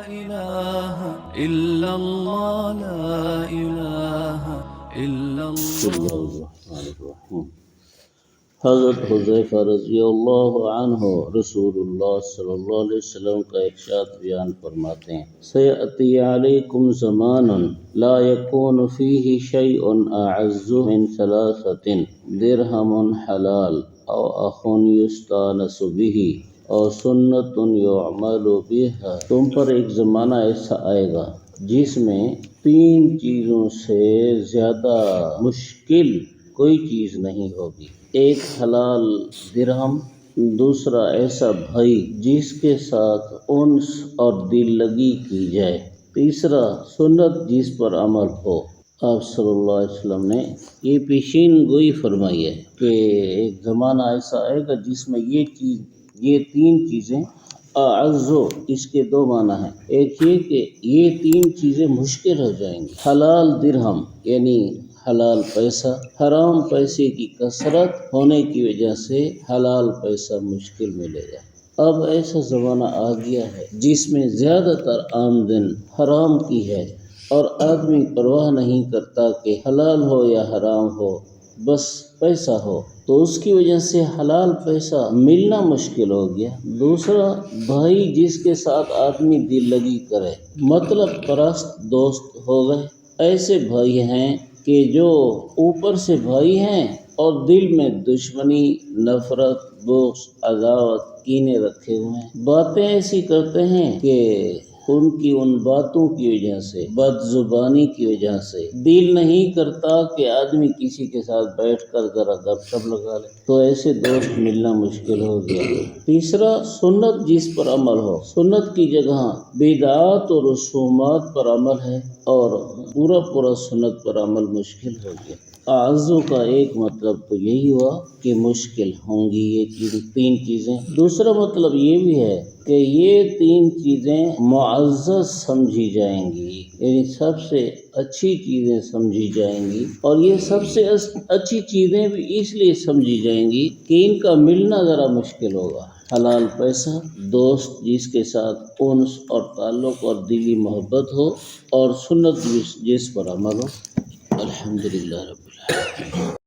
إله إلا الله لا إله إلا بسم الله. اللہ الرحمن الرحیم۔ حضرت حذیفہ رضی اللہ عنہ رسول اللہ صلی اللہ علیہ وسلم کا ارشاد بیان فرماتے ہیں، سیأتی علیکم زمان لا یکون فیہ شیء اعز من ثلاثۃ درہم حلال او اخ یستانس بہ اور سنت یعمل بها۔ تم پر ایک زمانہ ایسا آئے گا جس میں 3 چیزوں سے زیادہ مشکل کوئی چیز نہیں ہوگی۔ ایک حلال درہم، دوسرا ایسا بھائی جس کے ساتھ انس اور دل لگی کی جائے، تیسرا سنت جس پر عمل ہو۔ آپ صلی اللہ علیہ وسلم نے یہ پیشین گوئی فرمائی ہے کہ ایک زمانہ ایسا آئے گا جس میں یہ 3 چیزیں اعزو، اس کے 2 معنی ہیں۔ ایک یہ کہ یہ 3 چیزیں مشکل ہو جائیں گی۔ حلال درہم یعنی حلال پیسہ، حرام پیسے کی کثرت ہونے کی وجہ سے حلال پیسہ مشکل ملے گا۔ اب ایسا زمانہ آ گیا ہے جس میں زیادہ تر آمدن حرام کی ہے اور آدمی پرواہ نہیں کرتا کہ حلال ہو یا حرام ہو، بس پیسہ ہو، تو اس کی وجہ سے حلال پیسہ ملنا مشکل ہو گیا۔ دوسرا بھائی جس کے ساتھ آدمی دل لگی کرے، مطلب پرست دوست ہو گئے۔ ایسے بھائی ہیں کہ جو اوپر سے بھائی ہیں اور دل میں دشمنی، نفرت، بغض، عداوت، کینے رکھے ہوئے ہیں، باتیں ایسی کرتے ہیں کہ ان کی ان باتوں کی وجہ سے، بد زبانی کی وجہ سے دل نہیں کرتا کہ آدمی کسی کے ساتھ بیٹھ کر ذرا گپ شپ لگا لے، تو ایسے دوست ملنا مشکل ہو گیا۔ تیسرا سنت جس پر عمل ہو، سنت کی جگہ بدعات اور رسومات پر عمل ہے اور پورا سنت پر عمل مشکل ہو گیا۔ اعزو کا ایک مطلب تو یہی ہوا کہ مشکل ہوں گی یہ 3 چیزیں۔ دوسرا مطلب یہ بھی ہے کہ یہ 3 چیزیں معزز سمجھی جائیں گی، یعنی سب سے اچھی چیزیں سمجھی جائیں گی، اور یہ سب سے اچھی چیزیں بھی اس لیے سمجھی جائیں گی کہ ان کا ملنا ذرا مشکل ہوگا۔ حلال پیسہ، دوست جس کے ساتھ انس اور تعلق اور دلی محبت ہو، اور سنت جس پر عمل ہو۔ الحمدللہ رب العالمین۔